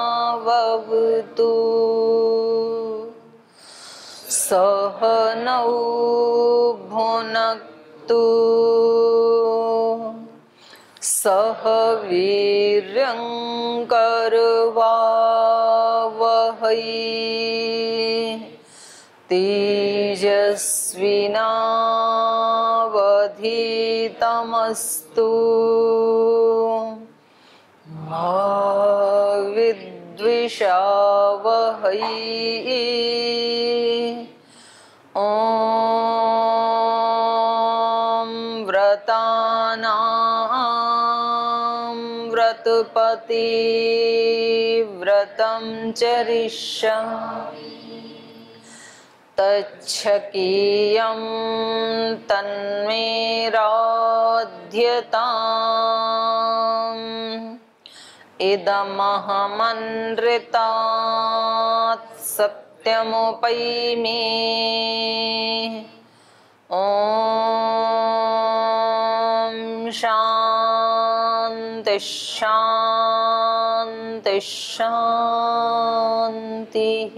सहनावतु सहनौ भुनक्तु सह वीर्यं करवावहै तेजस्विनावधीतमस्तु मा विद्विषावहै। ॐ व्रतानां व्रतपति व्रतं चरिष्यामि तच्छकीयं तन्मे राध्यताम् इदमहमनृतात् सत्यमुपैमि। ॐ शान्ति शान्ति शान्तिः।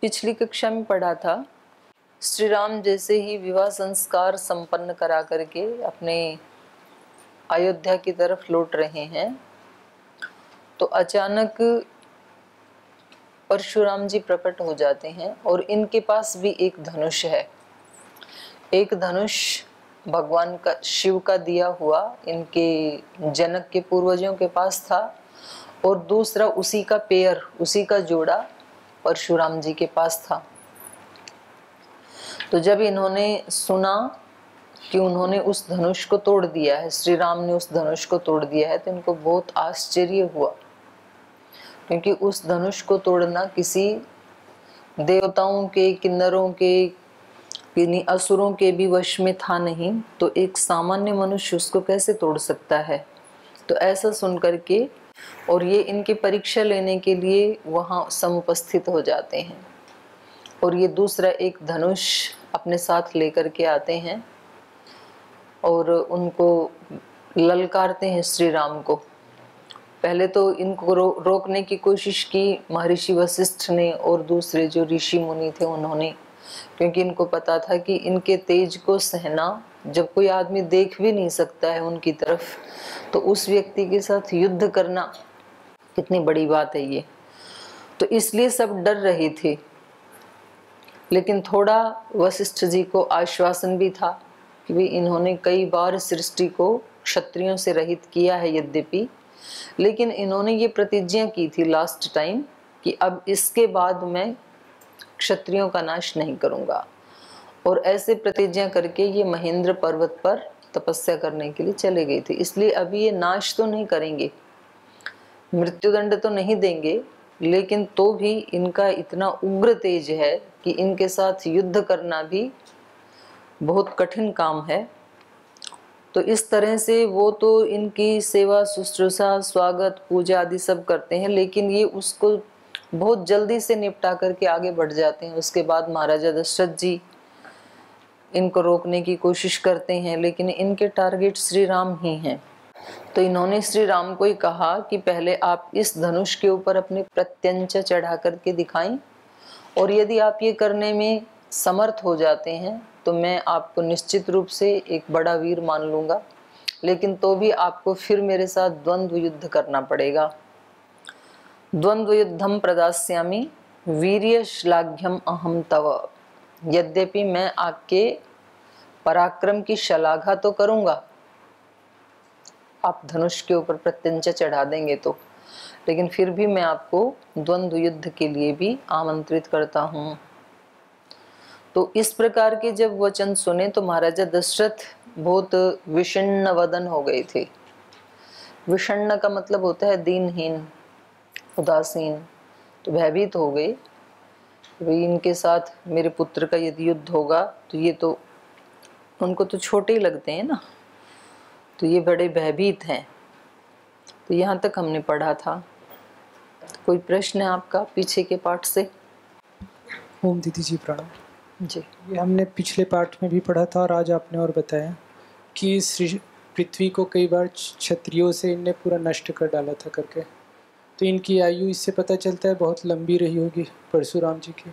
पिछली कक्षा में पढ़ा था, श्री राम जैसे ही विवाह संस्कार संपन्न करा करके अपने अयोध्या की तरफ लौट रहे हैं तो अचानक परशुराम जी प्रकट हो जाते हैं और इनके पास भी एक धनुष है। एक धनुष भगवान का शिव का दिया हुआ इनके जनक के पूर्वजों के पास था और दूसरा उसी का पेयर, उसी का जोड़ा परशुराम जी के पास था। तो जब इन्होंने सुना कि उन्होंने उस धनुष को तोड़ दिया है, श्री राम ने उस धनुष को तोड़ दिया है, तो इनको बहुत आश्चर्य हुआ, क्योंकि उस धनुष को तोड़ना किसी देवताओं के, किन्नरों के, किन्हीं असुरों के भी वश में था नहीं, तो एक सामान्य मनुष्य उसको कैसे तोड़ सकता है। तो ऐसा सुन करके और ये इनकी परीक्षा लेने के लिए वहाँ समुपस्थित हो जाते हैं और ये दूसरा एक धनुष अपने साथ लेकर के आते हैं और उनको ललकारते हैं श्री राम को। पहले तो इनको रोकने की कोशिश की महर्षि वशिष्ठ ने और दूसरे जो ऋषि मुनि थे उन्होंने, क्योंकि इनको पता था कि इनके तेज को सहना, जब कोई आदमी देख भी नहीं सकता है उनकी तरफ, तो उस व्यक्ति के साथ युद्ध करना कितनी बड़ी बात है ये। तो इसलिए सब डर रहे थे, लेकिन थोड़ा वशिष्ठ जी को आश्वासन भी था कि भी इन्होंने कई बार सृष्टि को क्षत्रियों से रहित किया है यद्यपि, लेकिन इन्होंने ये प्रतिज्ञा की थी लास्ट टाइम कि अब इसके बाद मैं क्षत्रियों का नाश नहीं करूंगा। और ऐसे प्रतिज्ञा करके ये महेंद्र पर्वत पर तपस्या करने के लिए चले गए थे। इसलिए अभी ये नाश तो नहीं करेंगे, मृत्युदंड तो नहीं देंगे, लेकिन तो भी इनका इतना उग्र तेज है कि इनके साथ युद्ध करना भी बहुत कठिन काम है। तो इस तरह से वो तो इनकी सेवा, शुश्रूषा, स्वागत, पूजा आदि सब करते हैं, लेकिन ये उसको बहुत जल्दी से निपटा करके आगे बढ़ जाते हैं। उसके बाद महाराजा दशरथ जी इनको रोकने की कोशिश करते हैं, लेकिन इनके टारगेट श्री राम ही हैं। तो इन्होंने श्री राम को ही कहा कि पहले आप इस धनुष के ऊपर अपने प्रत्यंचा चढ़ा करके दिखाएं, और यदि आप ये करने में समर्थ हो जाते हैं तो मैं आपको निश्चित रूप से एक बड़ा वीर मान लूँगा, लेकिन तो भी आपको फिर मेरे साथ द्वंद्व युद्ध करना पड़ेगा। द्वंद्व युद्धम प्रदास्यामि वीर्य श्लाघ्यम अहम तव। यद्यपि मैं आपके पराक्रम की शलाघा तो करूँगा, आप धनुष के ऊपर प्रत्यंचा चढ़ा देंगे तो, लेकिन फिर भी मैं आपको द्वंद्व युद्ध के लिए भी आमंत्रित करता हूँ। तो इस प्रकार के जब वचन सुने तो महाराजा दशरथ बहुत विषण्ण वदन हो गए थे। विषण्ण का मतलब होता है दीनहीन, उदासीन। तो भयभीत हो गए, भाई इनके साथ मेरे पुत्र का यदि युद्ध होगा तो ये तो, उनको तो छोटे ही लगते हैं ना, तो ये बड़े भयभीत हैं। तो यहाँ तक हमने पढ़ा था। तो कोई प्रश्न है आपका पीछे के पाठ से? ओम दीदी जी प्रणाम जी। ये हमने पिछले पाठ में भी पढ़ा था और आज आपने और बताया कि पृथ्वी को कई बार क्षत्रियों से इनने पूरा नष्ट कर डाला था करके। तो इनकी आयु इससे पता चलता है बहुत लंबी रही होगी परशुराम जी की,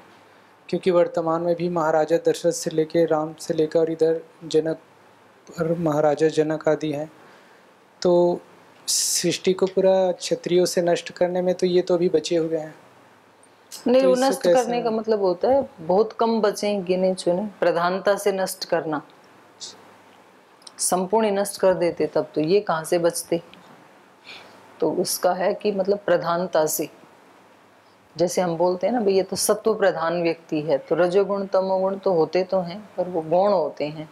क्योंकि वर्तमान में भी महाराजा दशरथ से लेकर राम से लेकर इधर जनक और महाराजा जनक आदि हैं। तो सृष्टि को पूरा क्षत्रियों से नष्ट करने में तो ये तो अभी बचे हुए हैं। नहीं, तो वो इससे नष्ट कैसे करने का मतलब होता है बहुत कम बचे, गिने चुने। प्रधानता से नष्ट करना, संपूर्ण नष्ट कर देते तब तो ये कहाँ से बचते। तो उसका है कि मतलब प्रधानता से, जैसे हम बोलते हैं ना भाई ये तो सत्व प्रधान व्यक्ति है, तो रजोगुण तमोगुण तो होते तो हैं पर वो गौण होते हैं।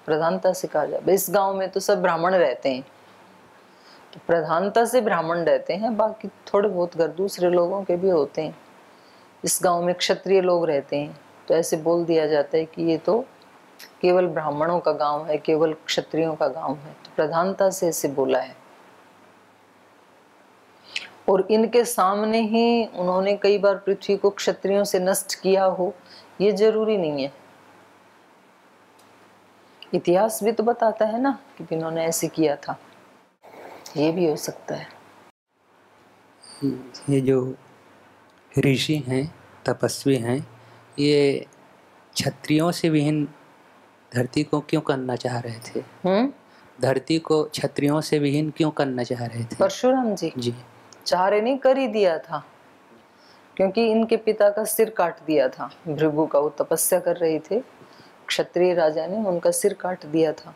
प्रधानता से कहा जाए, इस गांव में तो सब ब्राह्मण रहते हैं, तो प्रधानता से ब्राह्मण रहते हैं, बाकी थोड़े बहुत घर दूसरे लोगों के भी होते हैं। इस गांव में क्षत्रिय लोग रहते हैं, तो ऐसे बोल दिया जाता है कि ये तो केवल ब्राह्मणों का गांव है, केवल क्षत्रियों का गांव है। तो प्रधानता से ऐसे बोला है। और इनके सामने ही उन्होंने कई बार पृथ्वी को क्षत्रियों से नष्ट किया हो, ये जरूरी नहीं है। इतिहास भी तो बताता है ना कि इन्होंने ऐसे किया था, ये भी हो सकता है। ये जो ऋषि हैं, तपस्वी हैं, ये क्षत्रियों से विहीन धरती को क्यों करना चाह रहे थे? धरती को क्षत्रियों से विहीन क्यों करना चाह रहे थे? परशुराम जी जी चाह रहे नहीं, कर ही दिया था, क्योंकि इनके पिता का सिर काट दिया था भृगु का। वो तपस्या कर रहे थे, क्षत्रिय राजा ने उनका सिर काट दिया था।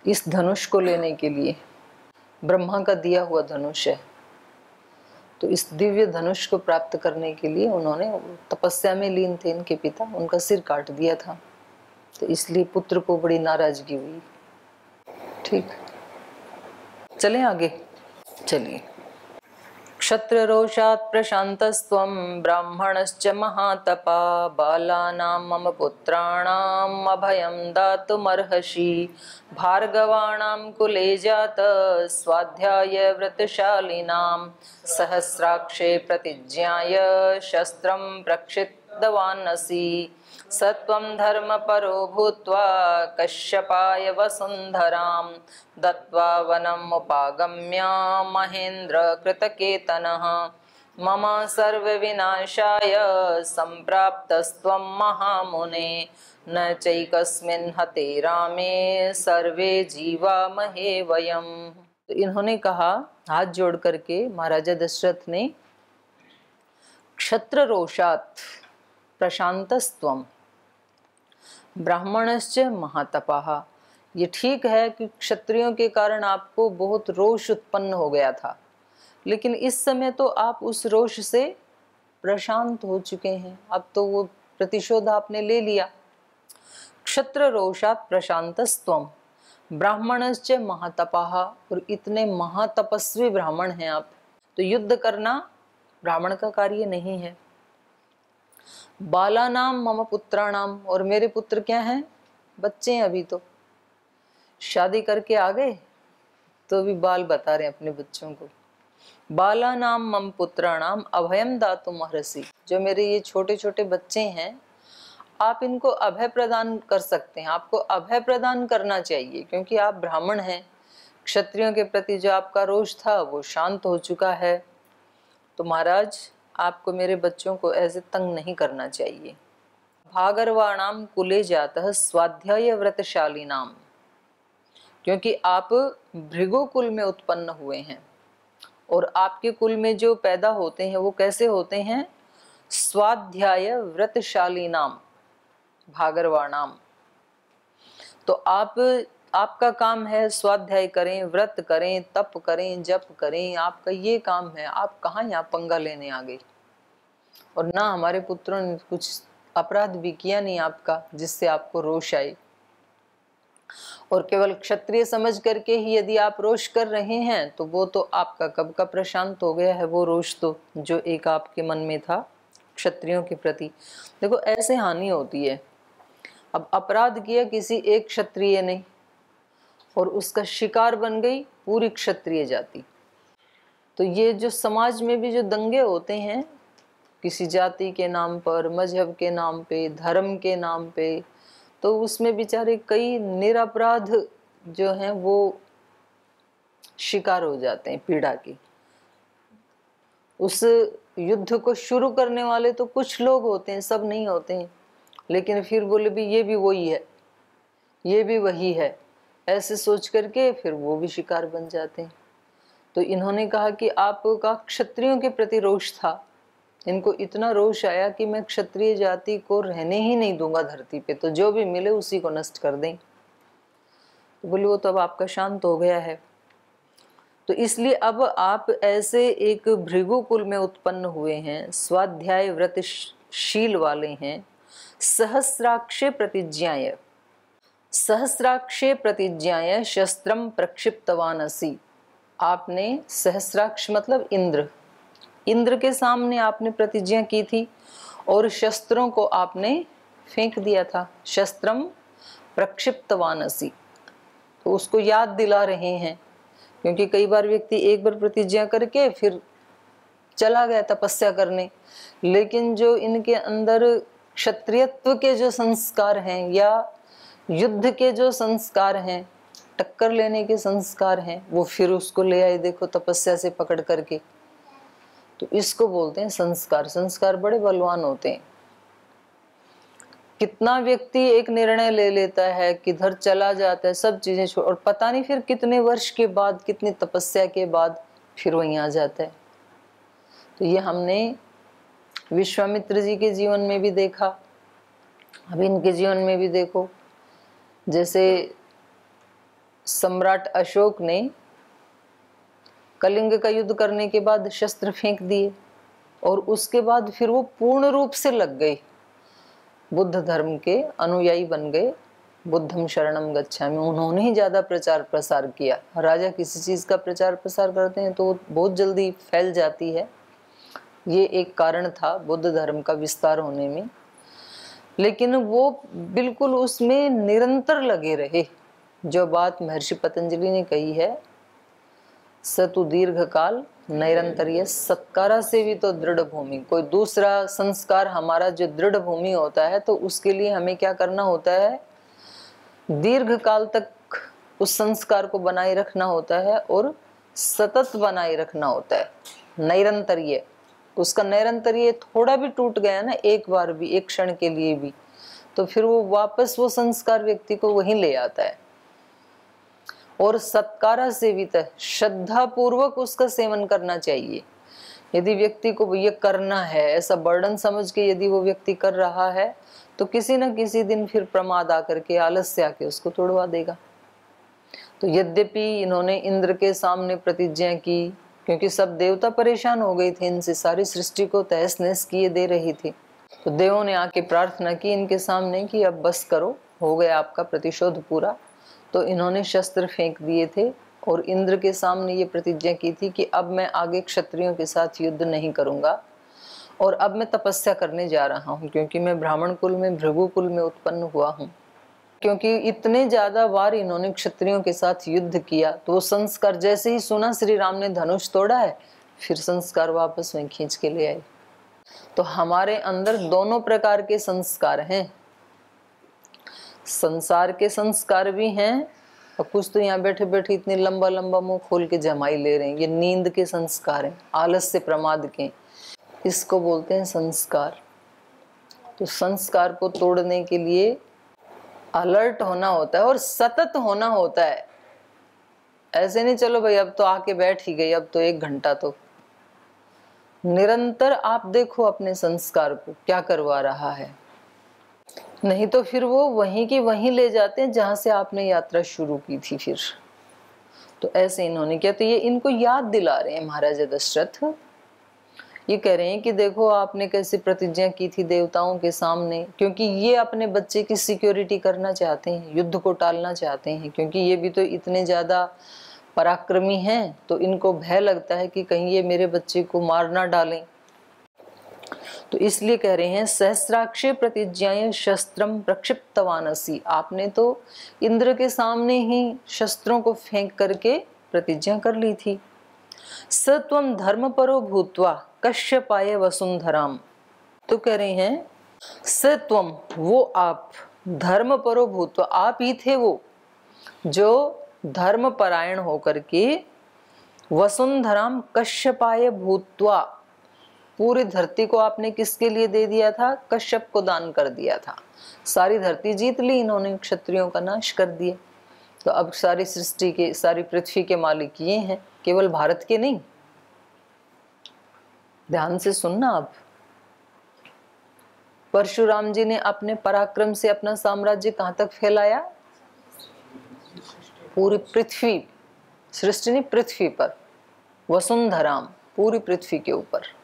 इस धनुष को लेने के लिए, ब्रह्मा का दिया हुआ धनुष है, तो इस दिव्य धनुष को प्राप्त करने के लिए उन्होंने तपस्या में लीन थे इनके पिता, उनका सिर काट दिया था। तो इसलिए पुत्र को बड़ी नाराजगी हुई। ठीक, चलें आगे। चलिए। क्षत्ररोषात् प्रशान्तस्त्वं ब्राह्मणश्च महातपा बालानां मम पुत्राणाम् अभयं दातुमर्हसि भार्गवाणां कुले जात स्वाध्याय व्रतशालिनां सहस्राक्षे प्रतिज्ञाय शस्त्रं प्रक्षिप्तवानसि सत्वं धर्मपरो भूत्वा कश्यपाय वसुन्धरां दत्त्वा वनम् उपागम्य महेन्द्र कृतकेतनः मम सर्वविनाशाय सम्प्राप्तस्त्वं महामुने न चैकस्मिन् हते रामे सर्वे जीवामहे वयम्। तो इन्होंने कहा, हाथ जोड़ करके महाराजा दशरथ ने, क्षत्र रोषात् प्रशान्तस्त्वं ब्राह्मणश्च महातपाः। ये ठीक है कि क्षत्रियों के कारण आपको बहुत रोष उत्पन्न हो गया था, लेकिन इस समय तो आप उस रोष से प्रशांत हो चुके हैं। अब तो वो प्रतिशोध आपने ले लिया। क्षत्र रोषात् प्रशान्तस्त्वं ब्राह्मणश्च महातपाः, और इतने महातपस्वी ब्राह्मण हैं आप, तो युद्ध करना ब्राह्मण का कार्य नहीं है। बालानाम मम पुत्राणाम, और मेरे पुत्र क्या हैं? बच्चे हैं, अभी तो शादी करके आ गए तो भी बाल बता रहे हैं अपने बच्चों को। बाला नाम मम पुत्राणाम अभयम दातुम अर्हसि। जो मेरे ये छोटे छोटे बच्चे हैं, आप इनको अभय प्रदान कर सकते हैं, आपको अभय प्रदान करना चाहिए, क्योंकि आप ब्राह्मण हैं। क्षत्रियों के प्रति जो आपका रोष था वो शांत हो चुका है। तो महाराज, आपको मेरे बच्चों को ऐसे तंग नहीं करना चाहिए। भागर्वाणाम कुले जातः स्वाध्याय व्रतशाली नाम, क्योंकि आप भृगु कुल में उत्पन्न हुए हैं और आपके कुल में जो पैदा होते हैं वो कैसे होते हैं? स्वाध्याय व्रतशाली नाम भागर्वाणाम। तो आपका काम है स्वाध्याय करें, व्रत करें, तप करें, जप करें, आपका ये काम है। आप कहाँ यहाँ पंगा लेने आ गए? और ना हमारे पुत्रों ने कुछ अपराध भी किया नहीं आपका जिससे आपको रोष आए। और केवल क्षत्रिय समझ करके ही यदि आप रोष कर रहे हैं तो वो तो आपका कब का प्रशांत हो गया है, वो रोष तो जो एक आपके मन में था क्षत्रियों के प्रति। देखो, ऐसे हानि होती है। अब अपराध किया किसी एक क्षत्रिय ने और उसका शिकार बन गई पूरी क्षत्रिय जाति। तो ये जो समाज में भी जो दंगे होते हैं किसी जाति के नाम पर, मजहब के नाम पे, धर्म के नाम पे, तो उसमें बेचारे कई निरपराध जो हैं वो शिकार हो जाते हैं पीड़ा की। उस युद्ध को शुरू करने वाले तो कुछ लोग होते हैं, सब नहीं होते हैं, लेकिन फिर बोले भी ये भी वही है, ये भी वही है, ऐसे सोच करके फिर वो भी शिकार बन जाते हैं। तो इन्होंने कहा कि आपका क्षत्रियों के प्रति रोष था, इनको इतना रोष आया कि मैं क्षत्रिय जाति को रहने ही नहीं दूंगा धरती पे, तो जो भी मिले उसी को नष्ट कर दें। तो बोले वो तो अब आपका शांत हो गया है, तो इसलिए अब आप ऐसे एक भृगु कुल में उत्पन्न हुए हैं, स्वाध्याय व्रतशील वाले हैं। सहस्राक्षे प्रतिज्ञाय, सहस्राक्षे प्रतिज्ञाय शस्त्रम प्रक्षिप्तवान असि। आपने सहस्राक्ष मतलब इंद्र, इंद्र के सामने आपने प्रतिज्ञा की थी और शस्त्रों को आपने फेंक दिया था। शस्त्रम प्रक्षिप्तवान असि, तो उसको याद दिला रहे हैं, क्योंकि कई बार व्यक्ति एक बार प्रतिज्ञा करके फिर चला गया तपस्या करने, लेकिन जो इनके अंदर क्षत्रियत्व के जो संस्कार हैं या युद्ध के जो संस्कार हैं, टक्कर लेने के संस्कार हैं, वो फिर उसको ले आए देखो तपस्या से पकड़ करके। तो इसको बोलते हैं संस्कार। संस्कार बड़े बलवान होते हैं। कितना व्यक्ति एक निर्णय ले लेता है, किधर चला जाता है, सब चीजें छोड़, और पता नहीं फिर कितने वर्ष के बाद, कितनी तपस्या के बाद फिर वहीं आ जाता है। तो ये हमने विश्वामित्र जी के जीवन में भी देखा, अब इनके जीवन में भी देखो। जैसे सम्राट अशोक ने कलिंग का युद्ध करने के बाद शस्त्र फेंक दिए और उसके बाद फिर वो पूर्ण रूप से लग गए, बुद्ध धर्म के अनुयायी बन गए। बुद्धम शरणम गच्छामि, उन्होंने ही ज्यादा प्रचार प्रसार किया। राजा किसी चीज का प्रचार प्रसार करते हैं तो बहुत जल्दी फैल जाती है, ये एक कारण था बुद्ध धर्म का विस्तार होने में। लेकिन वो बिल्कुल उसमें निरंतर लगे रहे। जो बात महर्षि पतंजलि ने कही है, सतु दीर्घ काल निरंतर्य सत्कारा से भी तो दृढ़ भूमि। कोई दूसरा संस्कार हमारा जो दृढ़ भूमि होता है, तो उसके लिए हमें क्या करना होता है? दीर्घ काल तक उस संस्कार को बनाए रखना होता है और सतत बनाए रखना होता है। निरंतर्य, उसका निरंतर्य थोड़ा भी टूट गया ना, एक बार भी, एक क्षण के लिए भी, तो फिर वो वापस वो संस्कार व्यक्ति को वहीं ले आता है। और सत्कारा सेवित, श्रद्धा पूर्वक उसका सेवन करना चाहिए। यदि व्यक्ति को ये करना है ऐसा बर्डन समझ के यदि वो व्यक्ति कर रहा है, तो किसी न किसी दिन फिर प्रमाद आकर के, आलस्य आके उसको तोड़वा देगा। तो यद्यपि इन्होंने इंद्र के सामने प्रतिज्ञा की, क्योंकि सब देवता परेशान हो गए थे इनसे, सारी सृष्टि को तहस नहस किए दे रही थी, तो देवों ने आके प्रार्थना की इनके सामने कि अब बस करो, हो गया आपका प्रतिशोध पूरा। तो इन्होंने शस्त्र फेंक दिए थे और इंद्र के सामने ये प्रतिज्ञा की थी कि अब मैं आगे क्षत्रियों के साथ युद्ध नहीं करूंगा और अब मैं तपस्या करने जा रहा हूँ, क्योंकि मैं ब्राह्मण कुल में, भृगु कुल में उत्पन्न हुआ हूँ। क्योंकि इतने ज्यादा बार इन्होंने क्षत्रियों के साथ युद्ध किया, तो वो संस्कार, जैसे ही सुना श्री राम ने धनुष तोड़ा है, फिर संस्कार वापस वहीं खींच के ले आए। तो हमारे अंदर दोनों प्रकार के संस्कार हैं, संसार के संस्कार भी हैं और कुछ तो यहाँ बैठे बैठे इतने लंबा लंबा मुंह खोल के जमाई ले रहे हैं, ये नींद के संस्कार हैं, आलस्य प्रमाद के, इसको बोलते हैं संस्कार। तो संस्कार को तोड़ने के लिए अलर्ट होना होता है और सतत होना होता है। ऐसे नहीं चलो भाई अब तो आके बैठ ही गई, अब तो 1 घंटा, तो निरंतर आप देखो अपने संस्कार को क्या करवा रहा है, नहीं तो फिर वो वहीं की वहीं ले जाते हैं जहां से आपने यात्रा शुरू की थी। फिर तो ऐसे इन्होंने किया। तो ये इनको याद दिला रहे हैं महाराजा दशरथ, ये कह रहे हैं कि देखो आपने कैसी प्रतिज्ञा की थी देवताओं के सामने, क्योंकि ये अपने बच्चे की सिक्योरिटी करना चाहते हैं, युद्ध को टालना चाहते हैं, क्योंकि ये भी तो इतने ज्यादा पराक्रमी हैं, तो इनको भय लगता है कि कहीं ये मेरे बच्चे को मार ना डालें। तो इसलिए कह रहे हैं सहस्राक्षे प्रतिज्ञाएं शस्त्रम प्रक्षिप्तवानसी, आपने तो इंद्र के सामने ही शस्त्रों को फेंक करके प्रतिज्ञा कर ली थी। सत्वम धर्मपरो भूत्वा कश्यपाय वसुंधराम, तो कह रहे हैं सत्वम, वो आप, धर्मपरो भूत्वा, आप ही थे वो जो धर्मपरायण होकर के, वसुंधराम कश्यपाय भूत्वा, पूरी धरती को आपने किसके लिए दे दिया था? कश्यप को दान कर दिया था। सारी धरती जीत ली इन्होंने, क्षत्रियों का नाश कर दिया। तो अब सारी सृष्टि के, सारी पृथ्वी के मालिक ये हैं, केवल भारत के नहीं। ध्यान से सुनना आप, परशुराम जी ने अपने पराक्रम से अपना साम्राज्य कहां तक फैलाया? पूरी पृथ्वी, सृष्टि ने पृथ्वी पर, वसुंधराम, पूरी पृथ्वी के ऊपर।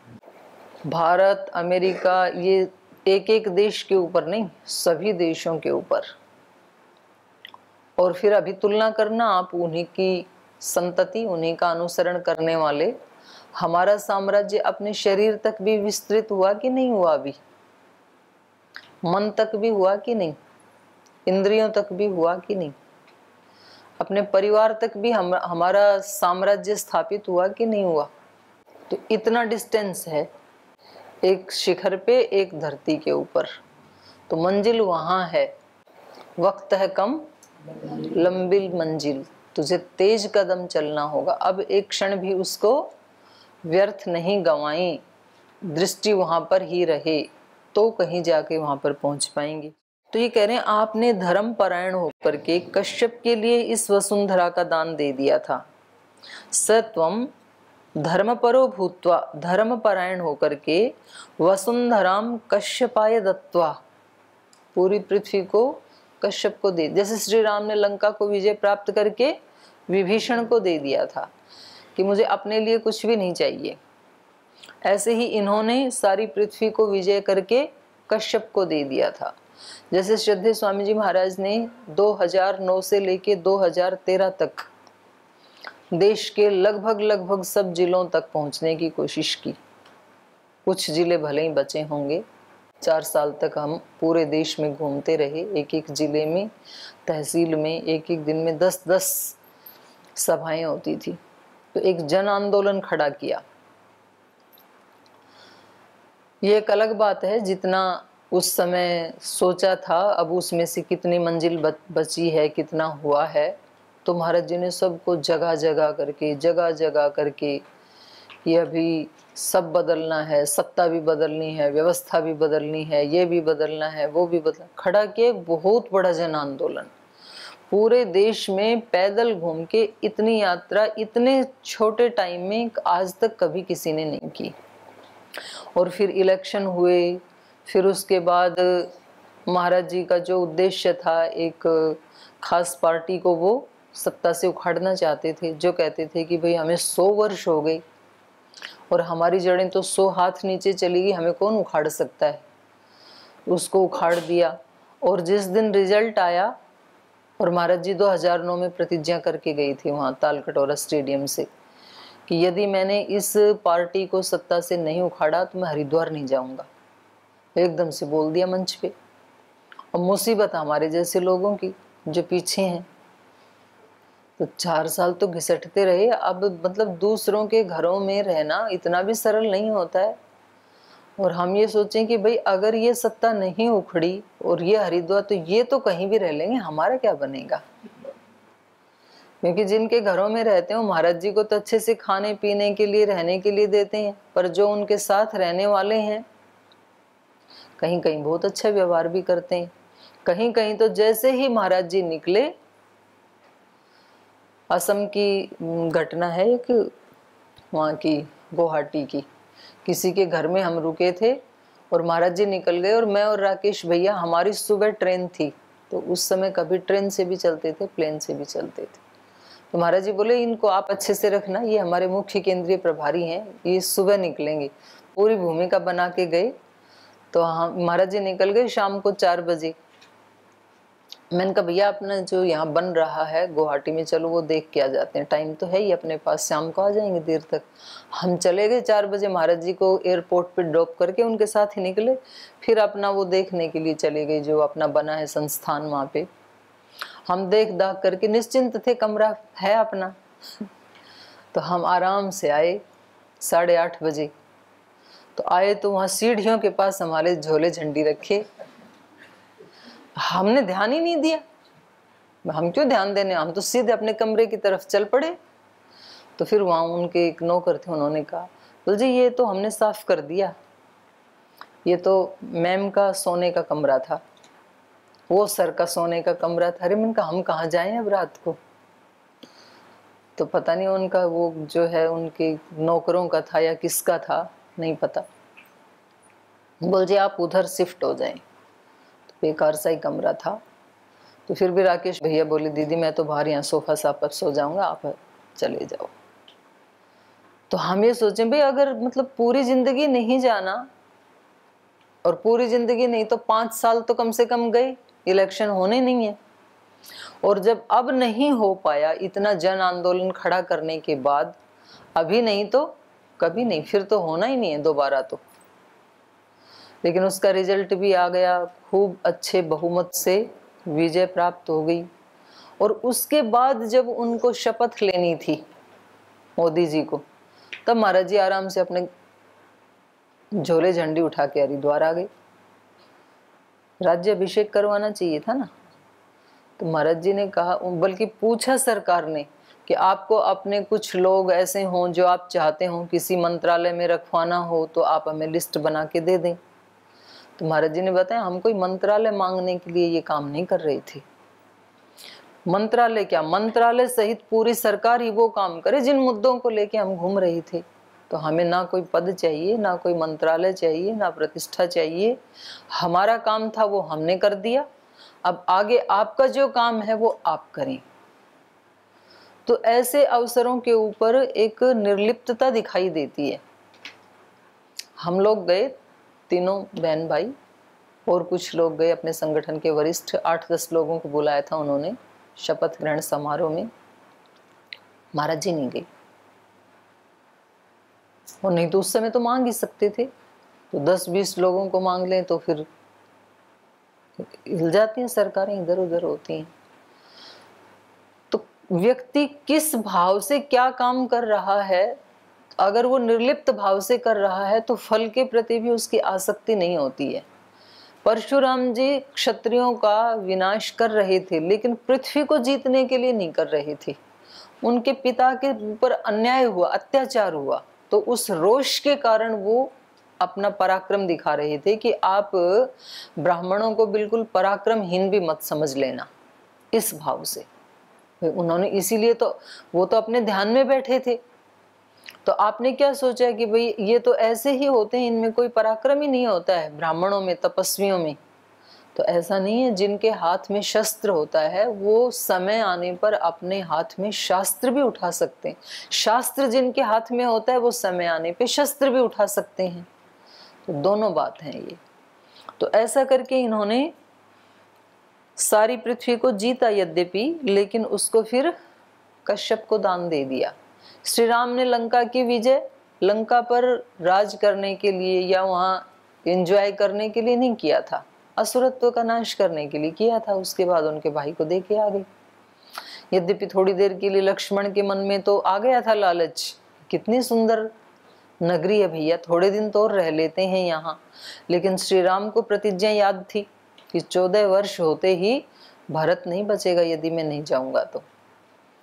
भारत, अमेरिका, ये एक एक देश के ऊपर नहीं, सभी देशों के ऊपर। और फिर अभी तुलना करना आप उन्हीं की संतति, उन्हीं का अनुसरण करने वाले। हमारा साम्राज्य अपने शरीर तक भी विस्तृत हुआ कि नहीं हुआ? अभी मन तक भी हुआ कि नहीं? इंद्रियों तक भी हुआ कि नहीं? अपने परिवार तक भी हमारा साम्राज्य स्थापित हुआ कि नहीं हुआ? तो इतना डिस्टेंस है एक शिखर पे, एक धरती के ऊपर। तो मंजिल वहां है, वक्त है कम, लंबी मंजिल, तुझे तेज कदम चलना होगा। अब एक क्षण भी उसको व्यर्थ नहीं गंवाई, दृष्टि वहां पर ही रहे तो कहीं जाके वहां पर पहुंच पाएंगे। तो ये कह रहे हैं आपने धर्म परायण होकर के कश्यप के लिए इस वसुंधरा का दान दे दिया था। सत्वम धर्मपरो भूत्वा, धर्म परायण होकर के वसुंधराम कश्यपाय दत्वा, पूरी पृथ्वी को कश्यप को दे, जैसे श्री राम ने लंका को विजय प्राप्त करके विभीषण को दे दिया था कि मुझे अपने लिए कुछ भी नहीं चाहिए, ऐसे ही इन्होंने सारी पृथ्वी को विजय करके कश्यप को दे दिया था। जैसे श्रद्धेय स्वामी जी महाराज ने 2009 से लेके 2013 तक देश के लगभग सब जिलों तक पहुंचने की कोशिश की। कुछ जिले भले ही बचे होंगे। 4 साल तक हम पूरे देश में घूमते रहे, एक एक जिले में, तहसील में, एक एक दिन में 10-10 सभाएं होती थी। तो एक जन आंदोलन खड़ा किया। ये एक अलग बात है, जितना उस समय सोचा था अब उसमें से कितनी मंजिल बची है, कितना हुआ है। तो महाराज जी ने सबको जगह जगह करके ये अभी सब बदलना है, सत्ता भी बदलनी है, व्यवस्था भी बदलनी है, ये भी बदलना है, वो भी बदलना, खड़ा किया एक बहुत बड़ा जन आंदोलन। पूरे देश में पैदल घूम के इतनी यात्रा इतने छोटे टाइम में आज तक कभी किसी ने नहीं की। और फिर इलेक्शन हुए, फिर उसके बाद महाराज जी का जो उद्देश्य था, एक खास पार्टी को वो सत्ता से उखाड़ना चाहते थे, जो कहते थे कि भाई हमें 100 वर्ष हो गए और हमारी जड़ें तो 100 हाथ नीचे चली गई, हमें कौन उखाड़ सकता है। उसको उखाड़ दिया। और जिस दिन रिजल्ट आया, और महाराज जी 2009 में प्रतिज्ञा करके गई थी वहाँ तालकटोरा स्टेडियम से कि यदि मैंने इस पार्टी को सत्ता से नहीं उखाड़ा तो मैं हरिद्वार नहीं जाऊंगा। एकदम से बोल दिया मंच पे। और मुसीबत हमारे जैसे लोगों की जो पीछे हैं। तो 4 साल तो घिसटते रहे। अब मतलब दूसरों के घरों में रहना इतना भी सरल नहीं होता है। और हम ये सोचें कि भाई अगर ये सत्ता नहीं उखड़ी और ये हरिद्वार, तो ये तो कहीं भी रह लेंगे, हमारा क्या बनेगा। क्योंकि जिनके घरों में रहते हो महाराज जी को तो अच्छे से खाने पीने के लिए, रहने के लिए देते हैं, पर जो उनके साथ रहने वाले हैं कहीं कहीं बहुत अच्छा व्यवहार भी करते हैं। कहीं कहीं तो जैसे ही महाराज जी निकले, असम की घटना है एक, वहाँ की गुवाहाटी की, किसी के घर में हम रुके थे और महाराज जी निकल गए, और मैं और राकेश भैया, हमारी सुबह ट्रेन थी, तो उस समय कभी ट्रेन से भी चलते थे, प्लेन से भी चलते थे। तो महाराज जी बोले इनको आप अच्छे से रखना, ये हमारे मुख्य केंद्रीय प्रभारी हैं, ये सुबह निकलेंगे। पूरी भूमिका बना के गए। तो हम, महाराज जी निकल गए शाम को 4 बजे। मैंने कहा भैया अपना जो यहाँ बन रहा है गुवाहाटी में, चलो वो देख के आ जाते हैं, टाइम तो है ही अपने पास, शाम को आ जाएंगे देर तक। हम चले गए 4 बजे, महाराज जी को एयरपोर्ट पे ड्रॉप करके उनके साथ ही निकले। फिर अपना वो देखने के लिए चले गए जो अपना बना है संस्थान, वहाँ पे हम देख दाख करके निश्चिंत थे, कमरा है अपना। तो हम आराम से आए 8:30 बजे। तो आए तो वहाँ सीढ़ियों के पास हमारे झोले झंडी रखे, हमने ध्यान ही नहीं दिया। हम क्यों ध्यान देने, हम तो सीधे अपने कमरे की तरफ चल पड़े। तो फिर वहाँ उनके एक नौकर थे, उन्होंने कहा बोल जी ये तो हमने साफ कर दिया, ये तो मैम का सोने का कमरा था, वो सर का सोने का कमरा था। अरे मैंने कहा हम कहाँ जाएं अब रात को। तो पता नहीं उनका वो जो है उनके नौकरों का था या किसका था, नहीं पता। बोल जी आप उधर शिफ्ट हो जाएं। तो बेकार सा ही कमरा था। तो फिर भी राकेश भैया बोले दीदी मैं तो बाहर यहाँ सोफा साफ पर सो जाऊंगा, आप चले जाओ। तो हम ये सोचें भाई अगर मतलब पूरी जिंदगी नहीं जाना, और पूरी जिंदगी नहीं तो 5 साल तो कम से कम गए, इलेक्शन होने नहीं है। और जब अब नहीं हो पाया इतना जन आंदोलन खड़ा करने के बाद, अभी नहीं तो कभी नहीं, फिर तो होना ही नहीं है दोबारा तो। लेकिन उसका रिजल्ट भी आ गया, खूब अच्छे बहुमत से विजय प्राप्त हो गई। और उसके बाद जब उनको शपथ लेनी थी मोदी जी को, तब महाराज जी आराम से अपने झोले झंडी उठा के हरिद्वार आ गए। राज्य अभिषेक करवाना चाहिए था ना। तो महाराज जी ने कहा, बल्कि पूछा सरकार ने कि आपको अपने कुछ लोग ऐसे हों जो आप चाहते हो किसी मंत्रालय में रखवाना हो तो आप हमें लिस्ट बना के दे दें। तो महाराज जी ने बताया हम कोई मंत्रालय मांगने के लिए ये काम नहीं कर रहे थे। मंत्रालय क्या, मंत्रालय सहित पूरी सरकार ही वो काम करे जिन मुद्दों को लेके हम घूम रहे थे। तो हमें ना कोई पद चाहिए, ना कोई मंत्रालय चाहिए, ना प्रतिष्ठा चाहिए। हमारा काम था वो हमने कर दिया, अब आगे आपका जो काम है वो आप करें। तो ऐसे अवसरों के ऊपर एक निर्लिप्तता दिखाई देती है। हम लोग गए, तीनों बहन भाई और कुछ लोग गए, अपने संगठन के वरिष्ठ 8-10 लोगों को बुलाया था उन्होंने शपथ ग्रहण समारोह में। महाराज जी नहीं गए, और नहीं तो उस समय तो मांग ही सकते थे। तो 10-20 लोगों को मांग लें तो फिर हिल जाती हैं सरकारें, इधर उधर होती हैं। तो व्यक्ति किस भाव से क्या काम कर रहा है, अगर वो निर्लिप्त भाव से कर रहा है तो फल के प्रति भी उसकी आसक्ति नहीं होती है। परशुराम जी क्षत्रियों का विनाश कर रहे थे, लेकिन पृथ्वी को जीतने के लिए नहीं कर रहे थे। उनके पिता के ऊपर अन्याय हुआ, अत्याचार हुआ, तो उस रोष के कारण वो अपना पराक्रम दिखा रहे थे कि आप ब्राह्मणों को बिल्कुल पराक्रमहीन भी मत समझ लेना, इस भाव से उन्होंने। इसीलिए तो वो तो अपने ध्यान में बैठे थे। तो आपने क्या सोचा कि भाई ये तो ऐसे ही होते हैं, इनमें कोई पराक्रम ही नहीं होता है ब्राह्मणों में, तपस्वियों में। तो ऐसा नहीं है, जिनके हाथ में शस्त्र होता है वो समय आने पर अपने हाथ में शास्त्र भी उठा सकते हैं। शास्त्र जिनके हाथ में होता है वो समय आने पे शस्त्र भी उठा सकते हैं। तो दोनों बात है ये। तो ऐसा करके इन्होंने सारी पृथ्वी को जीता यद्यपि, लेकिन उसको फिर कश्यप को दान दे दिया। श्री राम ने लंका की विजय लंका पर राज करने के लिए या वहाँ एंजॉय करने के लिए नहीं किया था, असुरत्व का नाश करने के लिए किया था। उसके बाद उनके भाई को दे के आ गए। यद्यपि थोड़ी देर के लिए लक्ष्मण के मन में तो आ गया था लालच, कितनी सुंदर नगरी है भैया, थोड़े दिन तो और रह लेते हैं यहाँ। लेकिन श्री राम को प्रतिज्ञा याद थी कि 14 वर्ष होते ही भारत नहीं बचेगा यदि मैं नहीं जाऊंगा तो।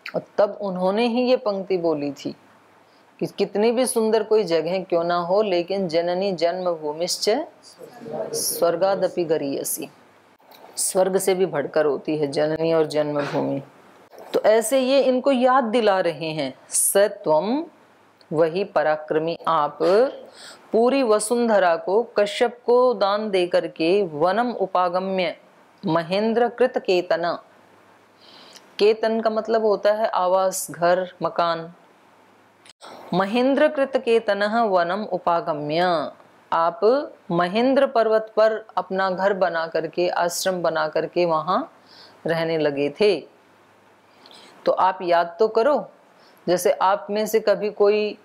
और तब उन्होंने ही ये पंक्ति बोली थी कि कितनी भी सुंदर कोई जगह क्यों ना हो, लेकिन जननी जन्मभूमिश्च स्वर्गादपि गरीयसी, स्वर्ग से भी बढ़कर होती है जननी और जन्मभूमि। तो ऐसे ये इनको याद दिला रहे हैं, सत्वम वही पराक्रमी आप, पूरी वसुंधरा को कश्यप को दान दे करके वनम उपागम्य महेंद्र कृत केतना, केतन का मतलब होता है आवास, घर, मकान। महेंद्र कृत केतन वनम उपागम्य, आप महेंद्र पर्वत पर अपना घर बना करके, आश्रम बना करके वहां रहने लगे थे। तो आप याद तो करो, जैसे आप में से कभी कोई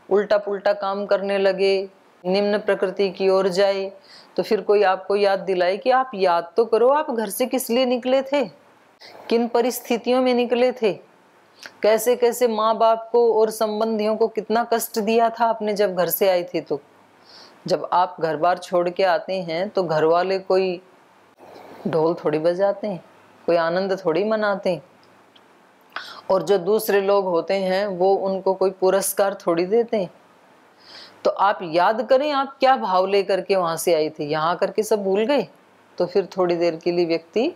उल्टा पुल्टा काम करने लगे, निम्न प्रकृति की ओर जाए, तो फिर कोई आपको याद दिलाए कि आप याद तो करो, आप घर से किस लिए निकले थे, किन परिस्थितियों में निकले थे, कैसे कैसे माँ बाप को और संबंधियों को कितना कष्ट दिया था आपने जब घर से आए थे। तो जब आप घर बार छोड़ के आते हैं तो घर वाले कोई ढोल थोड़ी बजाते हैं, कोई आनंद थोड़ी मनाते हैं, और जो दूसरे लोग होते हैं वो उनको कोई पुरस्कार थोड़ी देते हैं। तो आप याद करें आप क्या भाव लेकर के वहां से आए थे, यहाँ करके सब भूल गए। तो फिर थोड़ी देर के लिए व्यक्ति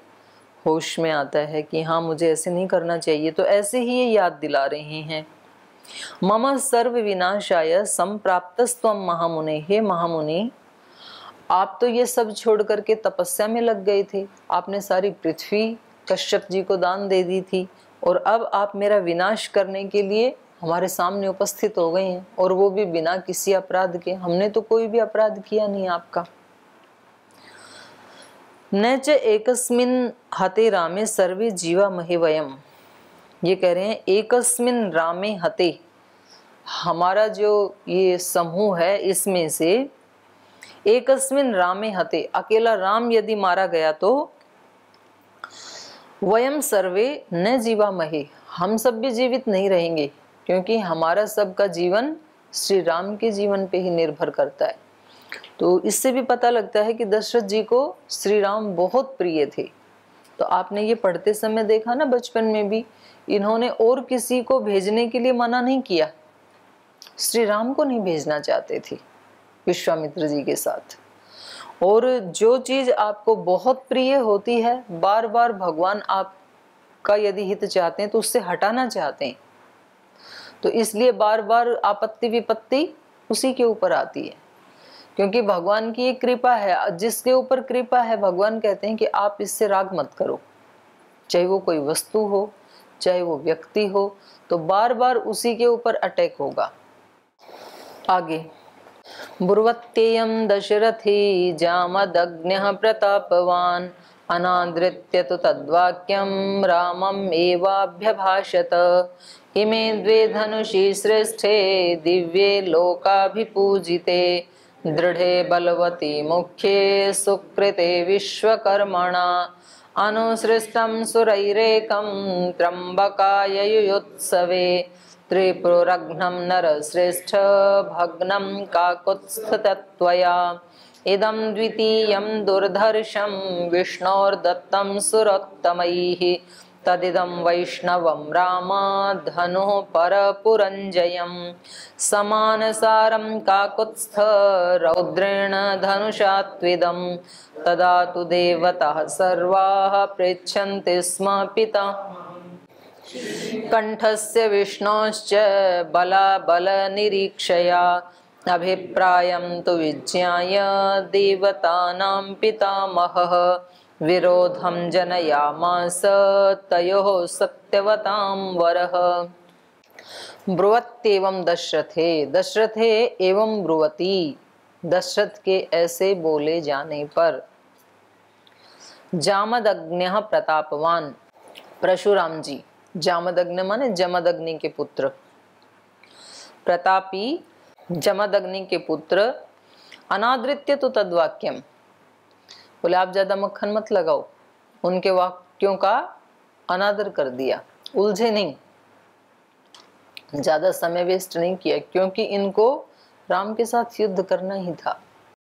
होश में आता है कि हाँ मुझे ऐसे नहीं करना चाहिए। तो ऐसे ही ये याद दिला रहे हैं, मम सर्व विनाशाय संप्राप्तस्त्वम महामुने, हे महामुनि आप तो ये सब छोड़ करके तपस्या में लग गए थे, आपने सारी पृथ्वी कश्यप जी को दान दे दी थी, और अब आप मेरा विनाश करने के लिए हमारे सामने उपस्थित हो गए हैं, और वो भी बिना किसी अपराध के। हमने तो कोई भी अपराध किया नहीं आपका। न च एकस्मिन हते रामे सर्वे जीवा महे वयम, ये कह रहे हैं एकस्मिन रामे हते, हमारा जो ये समूह है इसमें से एकस्मिन रामे हते, अकेला राम यदि मारा गया तो वयम सर्वे न जीवा महे, हम सब भी जीवित नहीं रहेंगे, क्योंकि हमारा सबका जीवन श्री राम के जीवन पे ही निर्भर करता है। तो इससे भी पता लगता है कि दशरथ जी को श्री राम बहुत प्रिय थे। तो आपने ये पढ़ते समय देखा ना, बचपन में भी इन्होंने और किसी को भेजने के लिए मना नहीं किया, श्री राम को नहीं भेजना चाहते थे विश्वामित्र जी के साथ। और जो चीज आपको बहुत प्रिय होती है, बार बार भगवान आपका यदि हित चाहते हैं तो उससे हटाना चाहते हैं, तो इसलिए बार बार आपत्ति विपत्ति उसी के ऊपर आती है, क्योंकि भगवान की एक कृपा है। जिसके ऊपर कृपा है भगवान कहते हैं कि आप इससे राग मत करो, चाहे वो कोई वस्तु हो चाहे वो व्यक्ति हो, तो बार बार उसी के ऊपर अटैक होगा। आगे, ब्रुवत्ययं दशरथी जामदग्न्यः प्रतापवान्, अनादृत्य तु तद्वाक्यं रामम् एवाभ्यभाषत, इमे द्वे धनुषी श्रेष्ठे दिव्ये लोकाभिपूजिते, दृढ़े बलवती मुख्ये सुकृते विश्वकर्मणा, अनुसृष्टं सुरैरेकं त्र्यम्बकाय युयुत्सवे, त्रिपुरघ्नं नरश्रेष्ठ भग्नं काकुत्स्थतत्वया, इदं द्वितीयं दुर्धर्षं विष्णोर्दत्तं सुरोत्तमैः, तदिदं वैष्णवं राम धनुः परपुरञ्जयं, समानसारं काकुत्स्थ रौद्रेण धनुषा त्विदं, तदा तु देवताः सर्वाः पृच्छन्ति स्म पिता कंठस्य विष्णोश्च बलाबलनिरीक्षया, अभिप्रायं तु विज्ञाय देवतानां पितामहः, विरोधं जनयामास तयोः सत्यवतां वरः। ब्रुवत्येवं दशरथे, दशरथे एवं ब्रुवती, दशरथ के ऐसे बोले जाने पर, जामदग्न्यः प्रतापवान, परशुराम जी, जामदग्नि माने जमदग्नि के पुत्र, प्रतापी जमदग्नि के पुत्र, अनादृत्य तो तद्वाक्यम, बोले आप ज्यादा मक्खन मत लगाओ, उनके वाक्यों का अनादर कर दिया, उलझे नहीं, ज्यादा समय वेस्ट नहीं किया, क्योंकि इनको राम के साथ युद्ध करना ही था।